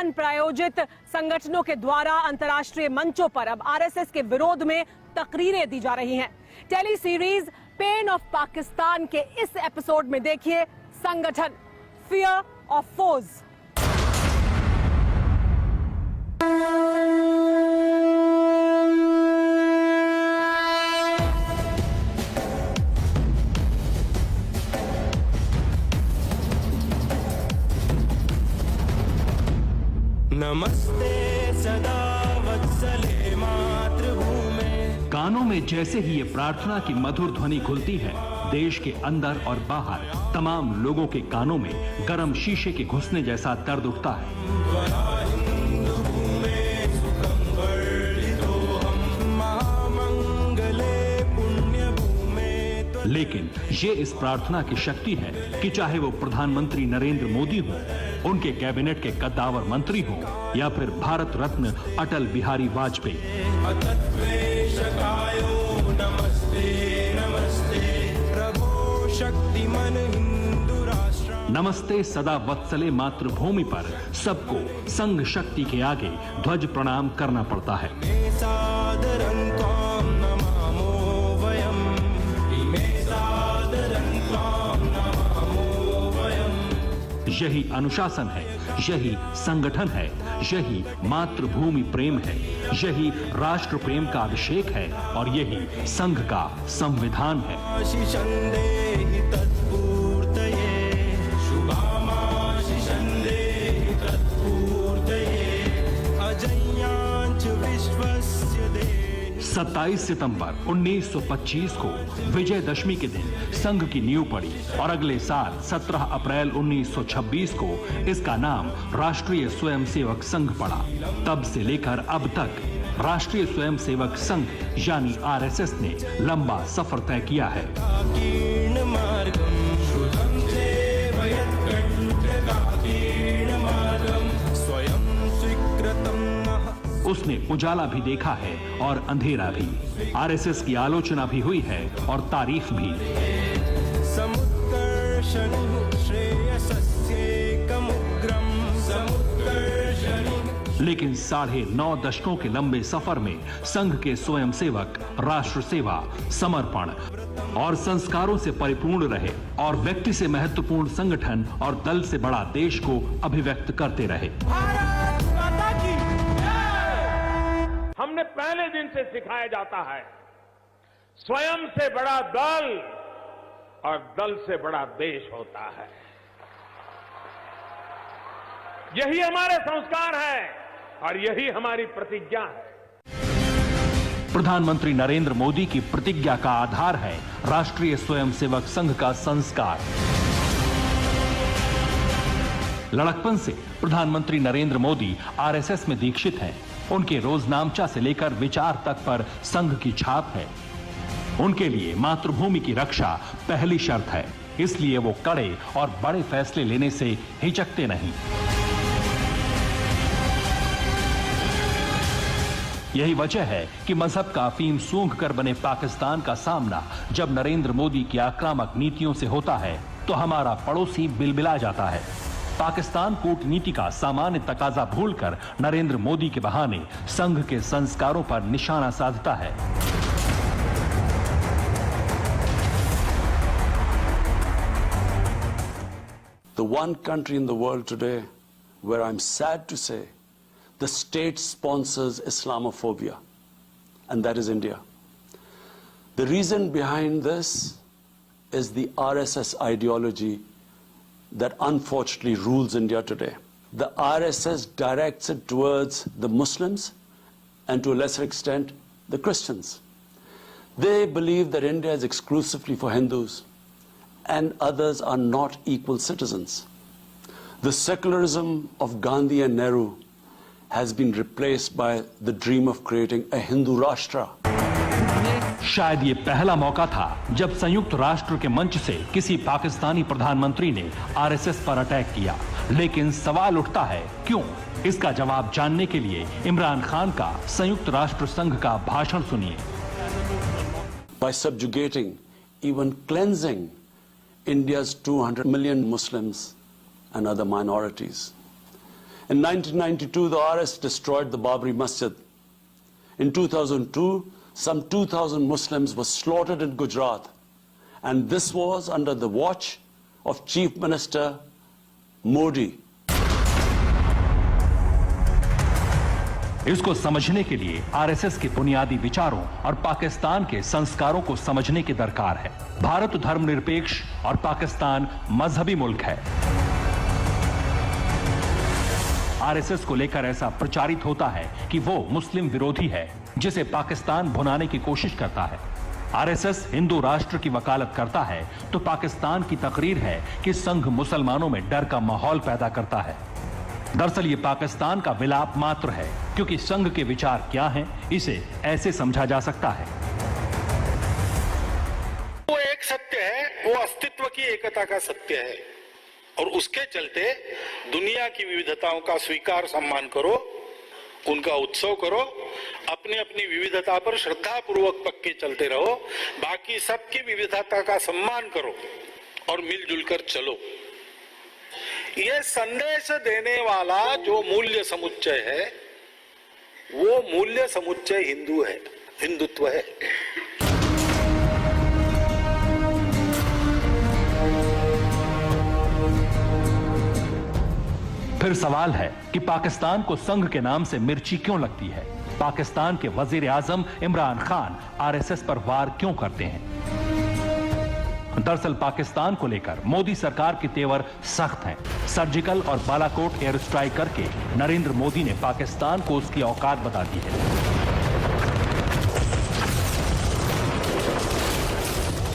प्रायोजित संगठनों के द्वारा अंतर्राष्ट्रीय मंचों पर अब आरएसएस के विरोध में तकरीरें दी जा रही हैं। Tele series pain of Pakistan के इस एपिसोड में देखिए संगठन फियर ऑफ फोज। नमस्ते सदा वत्सले मातृभूमे। कानों में जैसे ही ये प्रार्थना की मधुर ध्वनि खुलती है, देश के अंदर और बाहर तमाम लोगों के कानों में गर्म शीशे के घुसने जैसा दर्द उठता है। लेकिन ये इस प्रार्थना की शक्ति है कि चाहे वो प्रधानमंत्री नरेंद्र मोदी हो, उनके कैबिनेट के कद्दावर मंत्री हो या फिर भारत रत्न अटल बिहारी वाजपेयी। नमस्ते सदा वत्सले मातृभूमि पर सबको संघ शक्ति के आगे ध्वज प्रणाम करना पड़ता है। यही अनुशासन है, यही संगठन है, यही मातृभूमि प्रेम है, यही राष्ट्र प्रेम का अभिषेक है और यही संघ का संविधान है। सत्ताईस सितंबर 1925 को विजयदशमी के दिन संघ की नींव पड़ी और अगले साल 17 अप्रैल 1926 को इसका नाम राष्ट्रीय स्वयंसेवक संघ पड़ा। तब से लेकर अब तक राष्ट्रीय स्वयंसेवक संघ यानी आरएसएस ने लंबा सफर तय किया है। उसने उजाला भी देखा है और अंधेरा भी। आरएसएस की आलोचना भी हुई है और तारीफ भी। लेकिन 9.5 दशकों के लंबे सफर में संघ के स्वयंसेवक राष्ट्र सेवा, समर्पण और संस्कारों से परिपूर्ण रहे और व्यक्ति से महत्वपूर्ण संगठन और दल से बड़ा देश को अभिव्यक्त करते रहे। हमने पहले दिन से सिखाया जाता है, स्वयं से बड़ा दल और दल से बड़ा देश होता है। यही हमारे संस्कार है और यही हमारी प्रतिज्ञा है। प्रधानमंत्री नरेंद्र मोदी की प्रतिज्ञा का आधार है राष्ट्रीय स्वयंसेवक संघ का संस्कार। लड़कपन से प्रधानमंत्री नरेंद्र मोदी आरएसएस में दीक्षित हैं। उनके रोजनामचा से लेकर विचार तक पर संघ की छाप है। उनके लिए मातृभूमि की रक्षा पहली शर्त है, इसलिए वो कड़े और बड़े फैसले लेने से हिचकते नहीं। यही वजह है कि मजहब का अफीम सूंघ कर बने पाकिस्तान का सामना जब नरेंद्र मोदी की आक्रामक नीतियों से होता है तो हमारा पड़ोसी बिलबिला जाता है। पाकिस्तान कूटनीति का सामान्य तकाजा भूलकर नरेंद्र मोदी के बहाने संघ के संस्कारों पर निशाना साधता है। The one country in the world today where I'm sad to say the state sponsors Islamophobia, and that is India. The reason behind this is the RSS ideology that unfortunately rules India today. The RSS directs it towards the Muslims and to a lesser extent the Christians. They believe that India is exclusively for Hindus and others are not equal citizens. The secularism of Gandhi and Nehru has been replaced by the dream of creating a Hindu Rashtra. शायद ये पहला मौका था जब संयुक्त राष्ट्र के मंच से किसी पाकिस्तानी प्रधानमंत्री ने आरएसएस पर अटैक किया, लेकिन सवाल उठता है क्यों? इसका जवाब जानने के लिए इमरान खान का संयुक्त राष्ट्र संघ का भाषण सुनिए। By subjugating, even cleansing India's 200 million Muslims and other minorities. In 1992, the RS destroyed the Babri Masjid. In 2002, some 2,000 Muslims were slaughtered in Gujarat. And this was under the watch of Chief Minister Modi. इसको समझने के लिए RSS के बुनियादी विचारों और पाकिस्तान के संस्कारों को समझने की दरकार है। भारत धर्मनिरपेक्ष और पाकिस्तान मजहबी मुल्क है। आरएसएस को लेकर ऐसा प्रचारित होता है कि वो मुस्लिम विरोधी है, जिसे पाकिस्तान भुनाने की कोशिश करता है। आरएसएस हिंदू राष्ट्र की वकालत करता है तो पाकिस्तान की तकरीर है कि संघ मुसलमानों में डर का माहौल पैदा करता है। दरअसल ये पाकिस्तान का विलाप मात्र है, क्योंकि संघ के विचार क्या हैं, इसे ऐसे समझा जा सकता है। वो एक सत्य है, वो अस्तित्व की एकता का सत्य है, और उसके चलते दुनिया की विविधताओं का स्वीकार सम्मान करो, उनका उत्सव करो, अपनी अपनी विविधता पर श्रद्धापूर्वक पक्के चलते रहो, बाकी सबकी विविधता का सम्मान करो और मिलजुल कर चलो। यह संदेश देने वाला जो मूल्य समुच्चय है, वो मूल्य समुच्चय हिंदुत्व है। फिर सवाल है कि पाकिस्तान को संघ के नाम से मिर्ची क्यों लगती है? पाकिस्तान के वजीर आजम इमरान खान आरएसएस पर वार क्यों करते हैं? दरअसल पाकिस्तान को लेकर मोदी सरकार के तेवर सख्त हैं। सर्जिकल और बालाकोट एयर स्ट्राइक करके नरेंद्र मोदी ने पाकिस्तान को उसकी औकात बता दी है।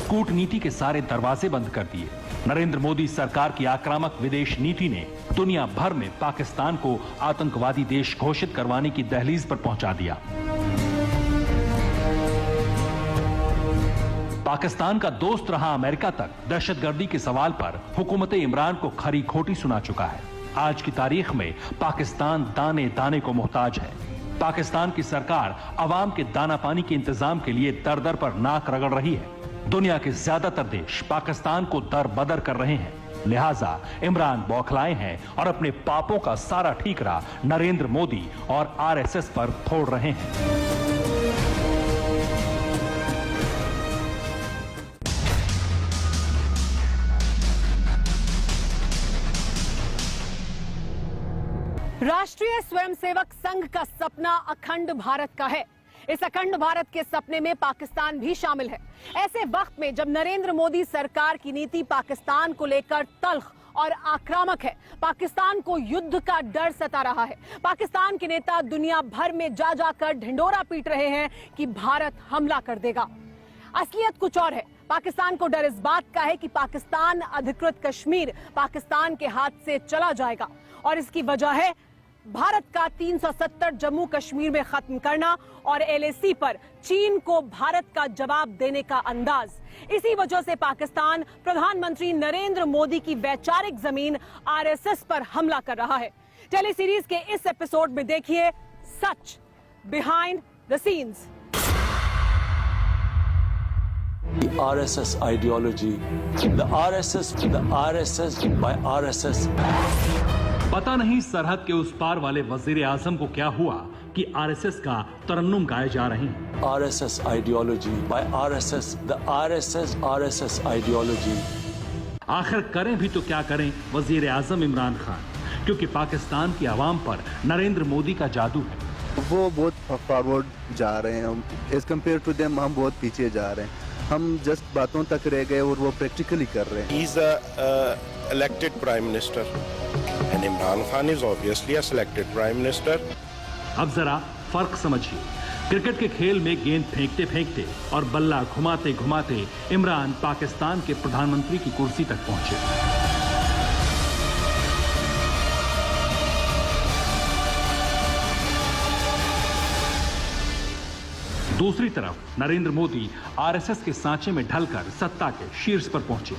कूटनीति के सारे दरवाजे बंद कर दिए। नरेंद्र मोदी सरकार की आक्रामक विदेश नीति ने दुनिया भर में पाकिस्तान को आतंकवादी देश घोषित करवाने की दहलीज पर पहुंचा दिया। पाकिस्तान का दोस्त रहा अमेरिका तक दहशतगर्दी के सवाल पर हुकूमत इमरान को खरी खोटी सुना चुका है। आज की तारीख में पाकिस्तान दाने दाने को मोहताज है। पाकिस्तान की सरकार अवाम के दाना पानी के इंतजाम के लिए दर दर पर नाक रगड़ रही है। दुनिया के ज्यादातर देश पाकिस्तान को दर बदर कर रहे हैं। लिहाजा इमरान बौखलाए हैं और अपने पापों का सारा ठीकरा नरेंद्र मोदी और आरएसएस पर फोड़ रहे हैं। राष्ट्रीय स्वयंसेवक संघ का सपना अखंड भारत का है। इस अखंड भारत के सपने में पाकिस्तान भी शामिल है। ऐसे वक्त में जब नरेंद्र मोदी सरकार की नीति पाकिस्तान को लेकर तल्ख और आक्रामक है, पाकिस्तान को युद्ध का डर सता रहा है, पाकिस्तान के नेता दुनिया भर में जा जाकर ढिंडोरा पीट रहे हैं कि भारत हमला कर देगा। असलियत कुछ और है। पाकिस्तान को डर इस बात का है कि पाकिस्तान अधिकृत कश्मीर पाकिस्तान के हाथ से चला जाएगा, और इसकी वजह है भारत का 370 जम्मू कश्मीर में खत्म करना और एलएसी पर चीन को भारत का जवाब देने का अंदाज। इसी वजह से पाकिस्तान प्रधानमंत्री नरेंद्र मोदी की वैचारिक जमीन आरएसएस पर हमला कर रहा है। टेली सीरीज के इस एपिसोड में देखिए सच behind the scenes. The RSS ideology, the RSS by RSS. पता नहीं सरहद के उस पार वाले वजीर आजम को क्या हुआ कि आरएसएस का तरन्नुम गाए जा रहे हैं। RSS ideology by RSS, the RSS ideology. आखिर करें भी तो क्या करें वजीर आजम इमरान खान, क्योंकि पाकिस्तान की आवाम पर नरेंद्र मोदी का जादू है। वो बहुत फॉरवर्ड जा रहे हैं, एज कम्पेयर टू देम हम बहुत पीछे जा रहे हैं। हम जस्ट बातों तक रह गए और वो प्रैक्टिकली कर रहे हैं। He is a elected prime minister and Imran Khan is obviously a selected prime minister. अब जरा फर्क समझिए। क्रिकेट के खेल में गेंद फेंकते फेंकते और बल्ला घुमाते घुमाते इमरान पाकिस्तान के प्रधानमंत्री की कुर्सी तक पहुंचे। दूसरी तरफ नरेंद्र मोदी आरएसएस के सांचे में ढलकर सत्ता के शीर्ष पर पहुंचे।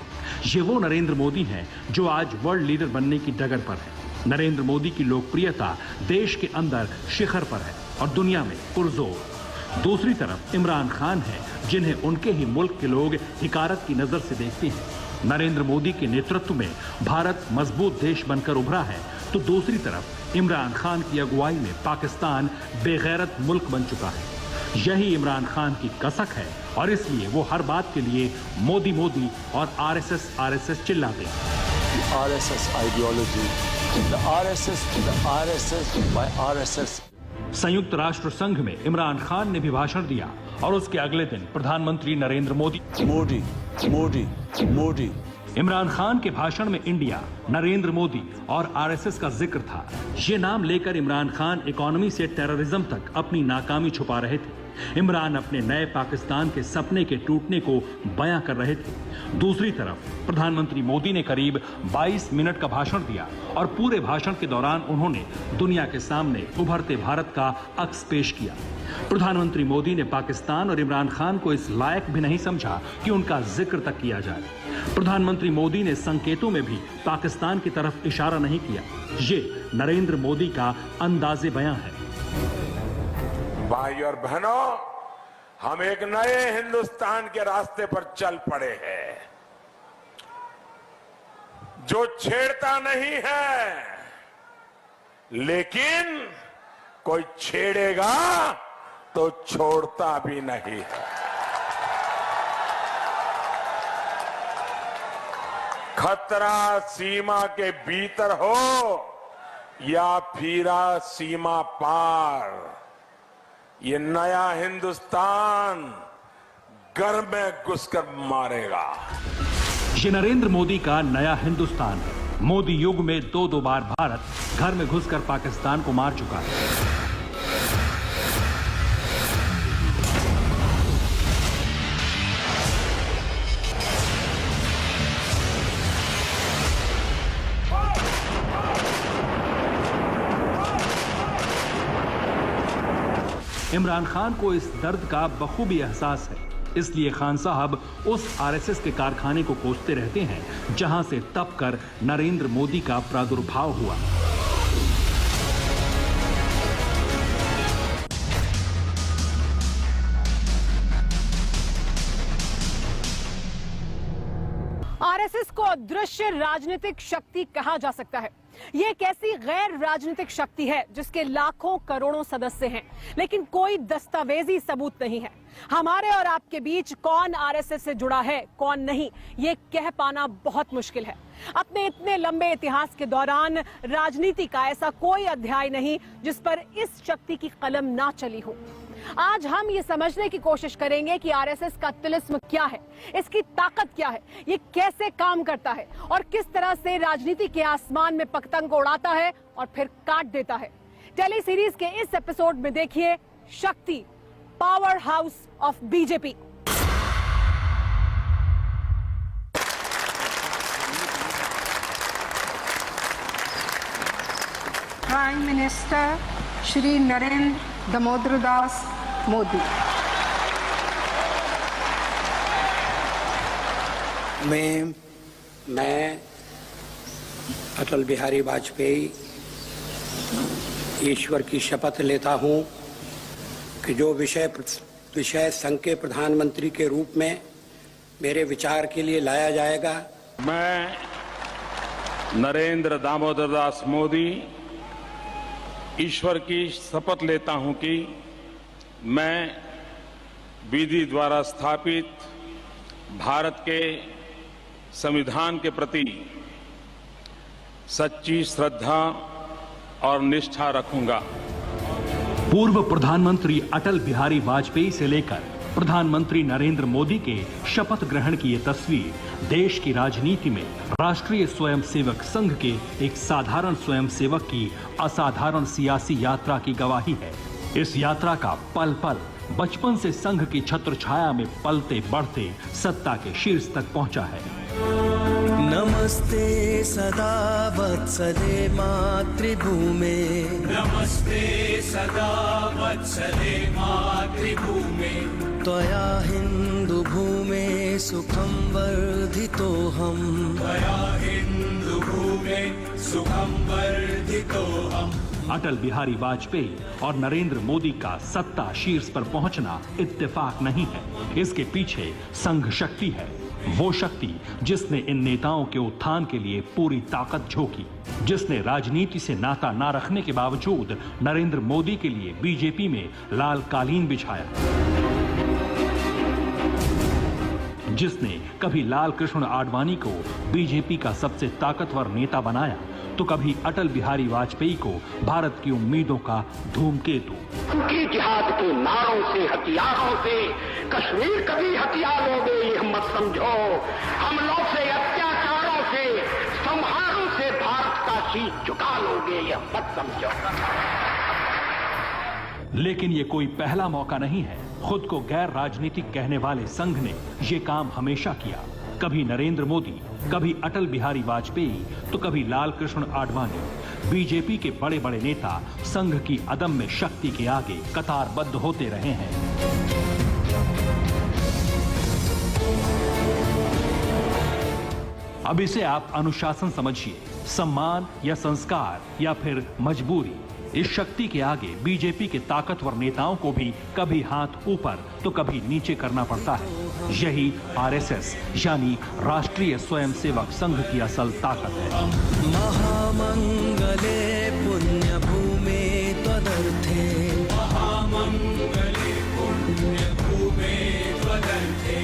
ये वो नरेंद्र मोदी हैं जो आज वर्ल्ड लीडर बनने की डगर पर है। नरेंद्र मोदी की लोकप्रियता देश के अंदर शिखर पर है और दुनिया में पुरजोर। दूसरी तरफ इमरान खान है जिन्हें उनके ही मुल्क के लोग हिकारत की नजर से देखते हैं। नरेंद्र मोदी के नेतृत्व में भारत मजबूत देश बनकर उभरा है, तो दूसरी तरफ इमरान खान की अगुवाई में पाकिस्तान बेगैरत मुल्क बन चुका है। यही इमरान खान की कसक है और इसलिए वो हर बात के लिए मोदी मोदी और आरएसएस चिल्लाते हैं। RSS ideology, the RSS by RSS. संयुक्त राष्ट्र संघ में इमरान खान ने भी भाषण दिया और उसके अगले दिन प्रधानमंत्री नरेंद्र मोदी। इमरान खान के भाषण में इंडिया, नरेंद्र मोदी और आरएसएस का जिक्र था। ये नाम लेकर इमरान खान इकोनॉमी से टेररिज्म तक अपनी नाकामी छुपा रहे थे। इमरान अपने नए पाकिस्तान के सपने के टूटने को बयां कर रहे थे। दूसरी तरफ प्रधानमंत्री मोदी ने करीब 22 मिनट का भाषण दिया और पूरे भाषण के दौरान उन्होंने दुनिया के सामने उभरते भारत का अक्स पेश किया। प्रधानमंत्री मोदी ने पाकिस्तान और इमरान खान को इस लायक भी नहीं समझा कि उनका जिक्र तक किया जाए। प्रधानमंत्री मोदी ने संकेतों में भी पाकिस्तान की तरफ इशारा नहीं किया। ये नरेंद्र मोदी का अंदाजे बयां है। भाई और बहनों, हम एक नए हिंदुस्तान के रास्ते पर चल पड़े हैं, जो छेड़ता नहीं है, लेकिन कोई छेड़ेगा तो छोड़ता भी नहीं है। खतरा सीमा के भीतर हो या फिर सीमा पार, ये नया हिंदुस्तान घर में घुसकर मारेगा। ये नरेंद्र मोदी का नया हिंदुस्तान है। मोदी युग में दो बार भारत घर में घुसकर पाकिस्तान को मार चुका है। इमरान खान को इस दर्द का बखूबी एहसास है, इसलिए खान साहब उस आरएसएस के कारखाने को कोसते रहते हैं जहां से तप कर नरेंद्र मोदी का प्रादुर्भाव हुआ। आरएसएस को अदृश्य राजनीतिक शक्ति कहा जा सकता है। ये एक ऐसी गैर राजनीतिक शक्ति है जिसके लाखों करोड़ों सदस्य हैं, लेकिन कोई दस्तावेजी सबूत नहीं है। हमारे और आपके बीच कौन आरएसएस से जुड़ा है, कौन नहीं, ये कह पाना बहुत मुश्किल है। अपने इतने लंबे इतिहास के दौरान राजनीति का ऐसा कोई अध्याय नहीं जिस पर इस शक्ति की कलम ना चली हो। आज हम ये समझने की कोशिश करेंगे कि आरएसएस का तिलिस्म क्या है, इसकी ताकत क्या है, ये कैसे काम करता है और किस तरह से राजनीति के आसमान में पतंग उड़ाता है और फिर काट देता है। टेली सीरीज के इस एपिसोड में देखिए Shakti, power house of BJP. Prime minister Shri Narendra Damodar Das Modi. मैं अटल बिहारी वाजपेयी ईश्वर की शपथ लेता हूं कि जो विषय संघ के प्रधानमंत्री के रूप में मेरे विचार के लिए लाया जाएगा, मैं नरेंद्र दामोदर दास मोदी ईश्वर की शपथ लेता हूं कि मैं विधि द्वारा स्थापित भारत के संविधान के प्रति सच्ची श्रद्धा और निष्ठा रखूंगा। पूर्व प्रधानमंत्री अटल बिहारी वाजपेयी से लेकर प्रधानमंत्री नरेंद्र मोदी के शपथ ग्रहण की ये तस्वीर देश की राजनीति में राष्ट्रीय स्वयंसेवक संघ के एक साधारण स्वयंसेवक की असाधारण सियासी यात्रा की गवाही है। इस यात्रा का पल पल बचपन से संघ की छत्र छाया में पलते बढ़ते सत्ता के शीर्ष तक पहुंचा है। नमस्ते सदा वत्सले मातृभूमे, नमस्ते सदा वत्सले मातृभूमे, त्वया हिंदु भूमे सुखं वर्धितोऽहम्, त्वया हिंदु भूमे सुखं वर्धितोऽहम्। अटल बिहारी वाजपेयी और नरेंद्र मोदी का सत्ता शीर्ष पर पहुंचना इत्तेफाक नहीं है, इसके पीछे संघ शक्ति है। वो शक्ति जिसने इन नेताओं के उत्थान के लिए पूरी ताकत झोंकी, जिसने राजनीति से नाता ना रखने के बावजूद नरेंद्र मोदी के लिए बीजेपी में लाल कालीन बिछाया, जिसने कभी लाल कृष्ण आडवाणी को बीजेपी का सबसे ताकतवर नेता बनाया तो कभी अटल बिहारी वाजपेयी को भारत की उम्मीदों का धूमकेतु। उनकी जिहाद के नारों से, हथियारों से कश्मीर कभी हथियार लोगे ये मत समझो, हमलों से, अत्याचारों से, संहारों से भारत का शीश झुका लोगे ये मत समझो। लेकिन ये कोई पहला मौका नहीं है। खुद को गैर राजनीतिक कहने वाले संघ ने ये काम हमेशा किया। कभी नरेंद्र मोदी, कभी अटल बिहारी वाजपेयी तो कभी लाल कृष्ण आडवाणी। बीजेपी के बड़े बड़े नेता संघ की अदम्य शक्ति के आगे कतारबद्ध होते रहे हैं। अब इसे आप अनुशासन समझिए, सम्मान या संस्कार या फिर मजबूरी। इस शक्ति के आगे बीजेपी के ताकतवर नेताओं को भी कभी हाथ ऊपर तो कभी नीचे करना पड़ता है। यही आरएसएस यानी राष्ट्रीय स्वयंसेवक संघ की असल ताकत है। महामंगले पुण्य भूमे त्वदर्थे, महामंगले पुण्य भूमे त्वदर्थे।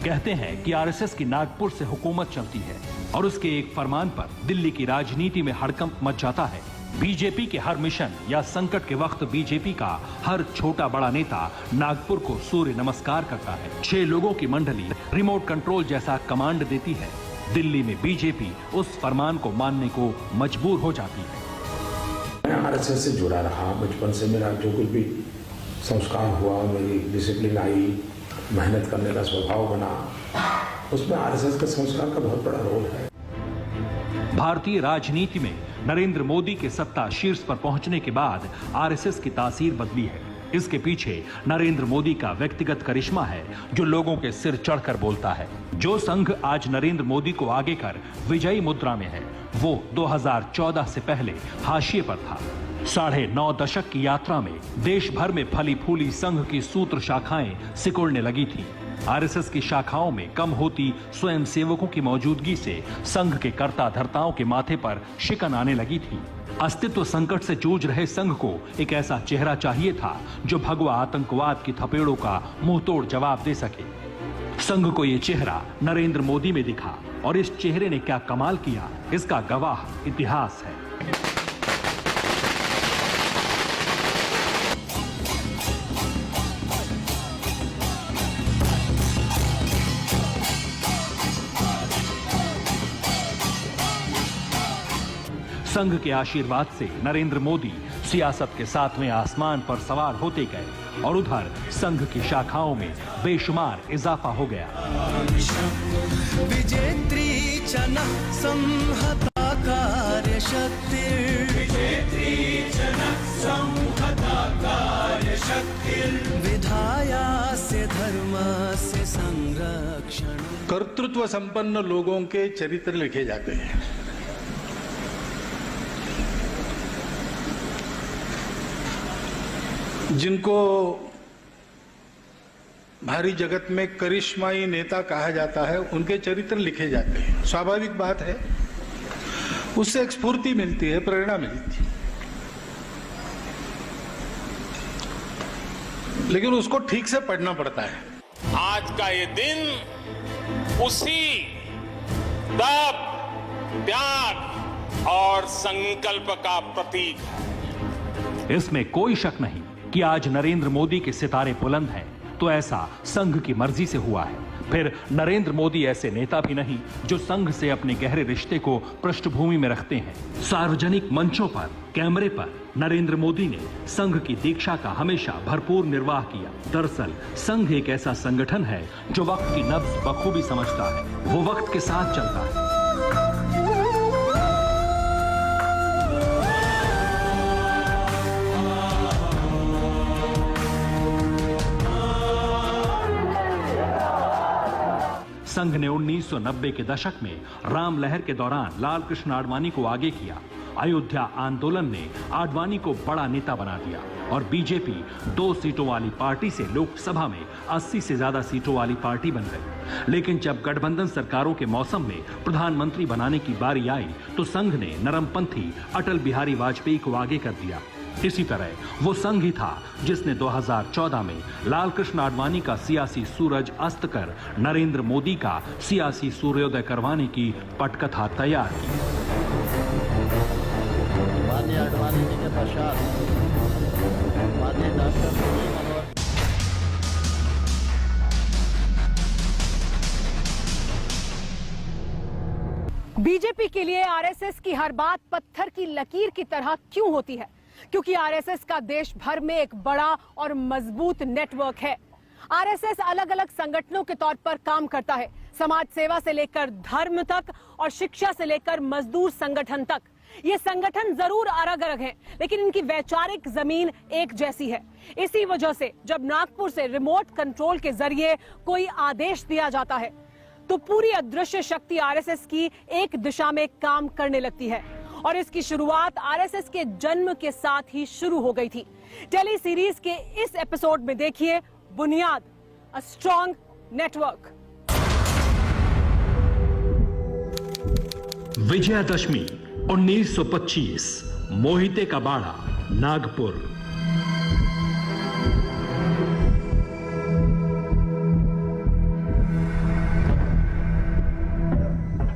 कहते हैं कि आरएसएस की नागपुर से हुकूमत चलती है और उसके एक फरमान पर दिल्ली की राजनीति में हड़कंप मच जाता है। बीजेपी के हर मिशन या संकट के वक्त बीजेपी का हर छोटा बड़ा नेता नागपुर को सूर्य नमस्कार करता है। 6 लोगों की मंडली रिमोट कंट्रोल जैसा कमांड देती है। दिल्ली में बीजेपी उस फरमान को मानने को मजबूर हो जाती है। मैं आरएसएस से जुड़ा रहा, बचपन से मेरा जो कुछ भी संस्कार हुआ, मेरी डिसिप्लिन आई, मेहनत करने का स्वभाव बना, उसमें आरएसएस का संस्कार का बहुत बड़ा रोल है। भारतीय राजनीति में नरेंद्र मोदी के सत्ता शीर्ष पर पहुंचने के बाद आरएसएस की तासीर बदली है। इसके पीछे नरेंद्र मोदी का व्यक्तिगत करिश्मा है जो लोगों के सिर चढ़कर बोलता है। जो संघ आज नरेंद्र मोदी को आगे कर विजयी मुद्रा में है, वो 2014 से पहले हाशिए पर था। 9.5 दशक की यात्रा में देश भर में फली फूली संघ की सूत्र शाखाएं सिकुड़ने लगी थी। आरएसएस की शाखाओं में कम होती स्वयंसेवकों की मौजूदगी से संघ के कर्ता धर्ताओं के माथे पर शिकन आने लगी थी। अस्तित्व संकट से जूझ रहे संघ को एक ऐसा चेहरा चाहिए था जो भगवा आतंकवाद की थपेड़ों का मुंहतोड़ जवाब दे सके। संघ को ये चेहरा नरेंद्र मोदी में दिखा और इस चेहरे ने क्या कमाल किया, इसका गवाह इतिहास है। संघ के आशीर्वाद से नरेंद्र मोदी सियासत के 7वें आसमान पर सवार होते गए और उधर संघ की शाखाओं में बेशुमार इजाफा हो गया। विजेत्री च नः संहता कार्यशक्तिर्, विजेत्री च नः संहता कार्यशक्तिर्, विधायास्य धर्मस्य संरक्षण। कर्तृत्व संपन्न लोगों के चरित्र लिखे जाते हैं। जिनको भारी जगत में करिश्माई नेता कहा जाता है, उनके चरित्र लिखे जाते हैं। स्वाभाविक बात है, उससे एक स्फूर्ति मिलती है, प्रेरणा मिलती है, लेकिन उसको ठीक से पढ़ना पड़ता है। आज का ये दिन उसी तप, त्याग और संकल्प का प्रतीक है। इसमें कोई शक नहीं कि आज नरेंद्र मोदी के सितारे बुलंद हैं, तो ऐसा संघ की मर्जी से हुआ है। फिर नरेंद्र मोदी ऐसे नेता भी नहीं जो संघ से अपने गहरे रिश्ते को पृष्ठभूमि में रखते हैं। सार्वजनिक मंचों पर, कैमरे पर नरेंद्र मोदी ने संघ की दीक्षा का हमेशा भरपूर निर्वाह किया। दरअसल संघ एक ऐसा संगठन है जो वक्त की नब्ज बखूबी समझता है, वो वक्त के साथ चलता है। संघ ने 1990 के दशक में राम लहर के दौरान लाल कृष्ण आडवाणी को आगे किया। अयोध्या आंदोलन ने आडवाणी को बड़ा नेता बना दिया। और बीजेपी 2 सीटों वाली पार्टी से लोकसभा में 80 से ज्यादा सीटों वाली पार्टी बन गई। लेकिन जब गठबंधन सरकारों के मौसम में प्रधानमंत्री बनाने की बारी आई तो संघ ने नरमपंथी अटल बिहारी वाजपेयी को आगे कर दिया। इसी तरह वो संघ ही था जिसने 2014 में लाल कृष्ण आडवाणी का सियासी सूरज अस्त कर नरेंद्र मोदी का सियासी सूर्योदय करवाने की पटकथा तैयार की। आडवाणी जी के पश्चात बीजेपी के लिए आरएसएस की हर बात पत्थर की लकीर की तरह क्यों होती है? क्योंकि आरएसएस का देश भर में एक बड़ा और मजबूत नेटवर्क है। आरएसएस अलग अलग संगठनों के तौर पर काम करता है, समाज सेवा से लेकर धर्म तक और शिक्षा से लेकर मजदूर संगठन तक। ये संगठन जरूर अलग अलग हैं, लेकिन इनकी वैचारिक जमीन एक जैसी है। इसी वजह से जब नागपुर से रिमोट कंट्रोल के जरिए कोई आदेश दिया जाता है तो पूरी अदृश्य शक्ति आरएसएस की एक दिशा में काम करने लगती है। और इसकी शुरुआत आरएसएस के जन्म के साथ ही शुरू हो गई थी। टेली सीरीज के इस एपिसोड में देखिए बुनियाद, a strong network. Vijayadashami 1925, Mohite का बाड़ा, नागपुर।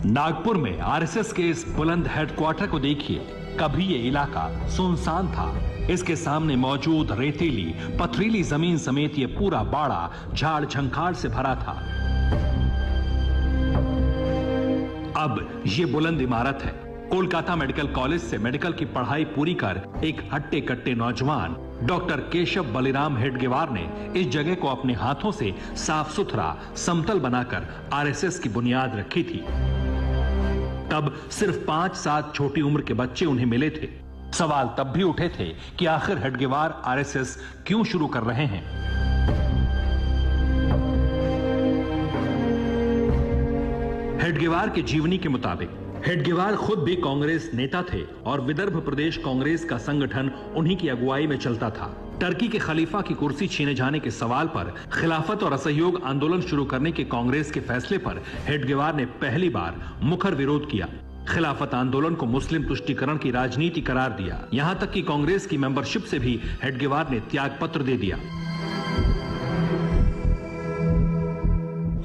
नागपुर में आरएसएस के इस बुलंद हेडक्वार्टर को देखिए। कभी ये इलाका सुनसान था। इसके सामने मौजूद रेतीली पथरीली जमीन समेत ये पूरा बाड़ा झाड़ झंखाड़ से भरा था। अब ये बुलंद इमारत है। कोलकाता मेडिकल कॉलेज से मेडिकल की पढ़ाई पूरी कर एक हट्टे कट्टे नौजवान डॉक्टर केशव बलिराम हेडगेवार ने इस जगह को अपने हाथों से साफ सुथरा समतल बनाकर आरएसएस की बुनियाद रखी थी। तब सिर्फ 5-7 छोटी उम्र के बच्चे उन्हें मिले थे। सवाल तब भी उठे थे कि आखिर हेडगेवार आरएसएस क्यों शुरू कर रहे हैं। हेडगेवार की जीवनी के मुताबिक हेडगेवार खुद भी कांग्रेस नेता थे और विदर्भ प्रदेश कांग्रेस का संगठन उन्हीं की अगुवाई में चलता था। टर्की के खलीफा की कुर्सी छीने जाने के सवाल पर खिलाफत और असहयोग आंदोलन शुरू करने के कांग्रेस के फैसले पर हेडगेवार ने पहली बार मुखर विरोध किया। खिलाफत आंदोलन को मुस्लिम तुष्टीकरण की राजनीति करार दिया। यहां तक कि कांग्रेस की मेंबरशिप से भी हेडगेवार ने त्याग पत्र दे दिया।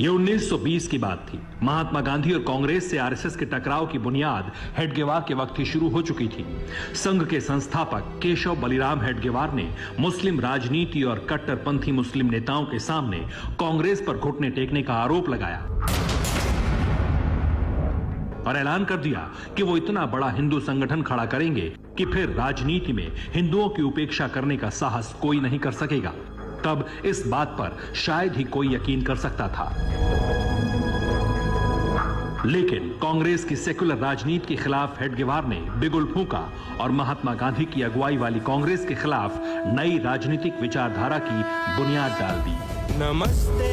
ये 1920 की बात थी। महात्मा गांधी और कांग्रेस से आरएसएस के टकराव की बुनियाद हेडगेवार के वक्त ही शुरू हो चुकी थी। संघ के संस्थापक केशव बलिराम हेडगेवार ने मुस्लिम राजनीति और कट्टरपंथी मुस्लिम नेताओं के सामने कांग्रेस पर घुटने टेकने का आरोप लगाया और ऐलान कर दिया कि वो इतना बड़ा हिंदू संगठन खड़ा करेंगे कि फिर राजनीति में हिंदुओं की उपेक्षा करने का साहस कोई नहीं कर सकेगा। तब इस बात पर शायद ही कोई यकीन कर सकता था। लेकिन कांग्रेस की सेकुलर राजनीति के खिलाफ हेडगेवार ने बिगुल फूंका और महात्मा गांधी की अगुवाई वाली कांग्रेस के खिलाफ नई राजनीतिक विचारधारा की बुनियाद डाल दी। नमस्ते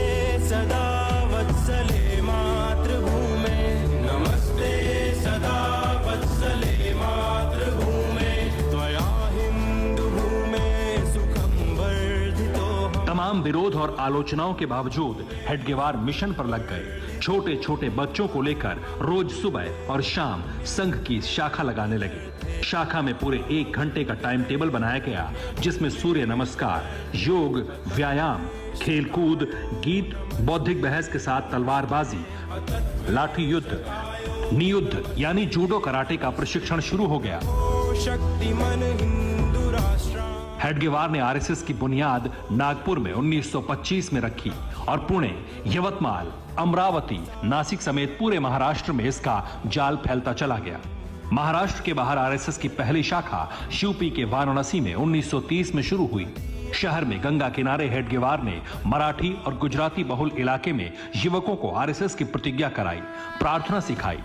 सदा वत्सले मातृभूमे, नमस्ते सदा वत्सले मातृभूमे, त्वया हिंदू भूमे सुखम वर्धितो। तमाम विरोध और आलोचनाओं के बावजूद हेडगेवार मिशन पर लग गए। छोटे छोटे बच्चों को लेकर रोज सुबह और शाम संघ की शाखा लगाने लगे। शाखा में पूरे 1 घंटे का टाइम टेबल बनाया गया, जिसमें सूर्य नमस्कार, योग, व्यायाम, खेलकूद, गीत, बौद्धिक बहस के साथ तलवारबाजी, लाठी युद्ध, नियुद्ध यानी जूडो कराटे का प्रशिक्षण शुरू हो गया। शक्तिमान हिंदू राष्ट्र। हेडगेवार ने आरएसएस की बुनियाद नागपुर में 1925 में रखी और पुणे, यवतमाल, अमरावती, नासिक समेत पूरे महाराष्ट्र में इसका जाल फैलता चला गया। महाराष्ट्र के बाहर आरएसएस की पहली शाखा यूपी के वाराणसी में 1930 में शुरू हुई। शहर में गंगा किनारे हेडगेवार ने मराठी और गुजराती बहुल इलाके में युवकों को आरएसएस की प्रतिज्ञा कराई, प्रार्थना सिखाई।